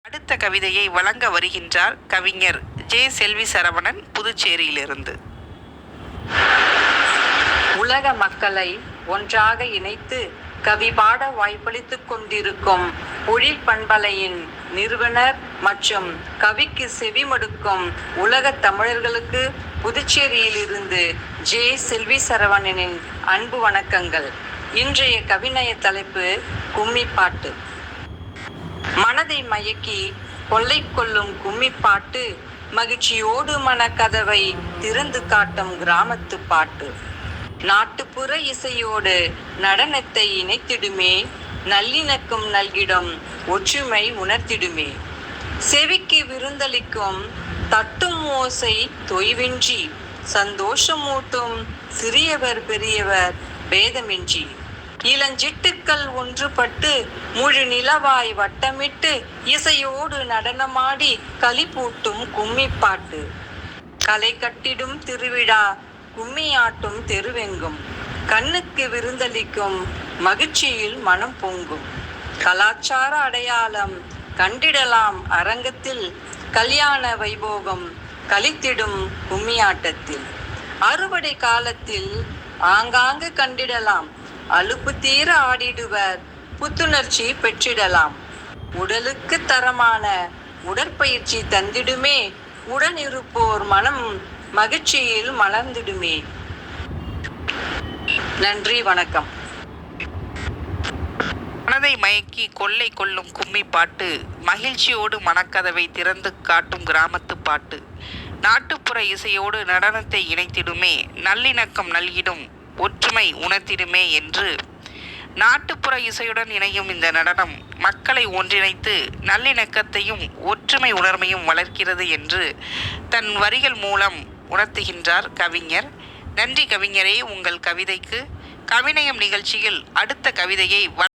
அடுத்த கவிதையை வழங்க வருகின்றார் கவிஞர் ஜே. செல்வி சரவணன், புதுச்சேரியிலிருந்து. உலக மக்களை ஒன்றாக இணைத்து கவி பாட வாய்ப்பளித்துக் கொண்டிருக்கும் பொழில் பண்பலையின் நிறுவனர் மற்றும் கவிக்கு செவிமடுக்கும் உலகத் தமிழர்களுக்கு புதுச்சேரியிலிருந்து ஜே. செல்வி சரவணனின் அன்பு வணக்கங்கள். இன்றைய கவிநய தலைப்பு கும்மிப்பாட்டு. மனதை மயக்கி கொள்ளை கொள்ளும் கும்மிப்பாட்டு, மகிழ்ச்சியோடு மனக்கதவை திறந்து காட்டும் கிராமத்து பாட்டு. நாட்டுப்புற இசையோடு நடனத்தை இணைத்திடுமே, நல்லிணக்கம் நல்கிடும் ஒற்றுமை உணர்த்திடுமே. செவிக்கு விருந்தளிக்கும் தட்டும் ஓசை தொய்வின்றி, சந்தோஷமூட்டும் சிறியவர் பெரியவர் பேதமின்றி. இளஞ்சிட்டுக்கள் ஒன்றுபட்டு முழு நிலவாய் வட்டமிட்டு இசையோடு நடனமாடி களிப்பூட்டும் கும்மிப்பாட்டு. கலை கட்டிடும் திருவிழா கும்மியாட்டும் தெருவெங்கும், கண்ணுக்கு விருந்தளிக்கும் மகிழ்ச்சியில் மனம் பொங்கும். கலாச்சார அடையாளம் கண்டிடலாம் அரங்கத்தில், கல்யாண வைபோகம் கலித்திடும் கும்மியாட்டத்தில். அறுவடை காலத்தில் ஆங்காங்கு கண்டிடலாம், அலுப்பு தீர ஆடிடுவர் புத்துணர்ச்சி பெற்றிடலாம். உடலுக்கு தரமான உடற்பயிற்சி தந்திடுமே, உடனிருப்போர் மனம் மகிழ்ச்சியில் மலர்ந்திடுமே. நன்றி, வணக்கம். மனதை மயக்கி கொள்ளை கொள்ளும் கும்மிப்பாட்டு, மகிழ்ச்சியோடு மனக்கதவை திறந்து காட்டும் கிராமத்து பாட்டு. நாட்டுப்புற இசையோடு நடனத்தை இணைத்திடுமே, நல்லிணக்கம் நல்கிடும் ஒற்றுமை உணர்த்திடுமே என்று நாட்டுப்புற இசையுடன் இணையும் இந்த நடனம் மக்களை ஒன்றிணைத்து நல்லிணக்கத்தையும் ஒற்றுமை உணர்வையும் வளர்க்கிறது என்று தன் வரிகள் மூலம் உணர்த்துகின்றார் கவிஞர். நன்றி கவிஞரே. உங்கள் கவிதைக்கு கவிநயம் நிகழ்ச்சியில் அடுத்த கவிதையை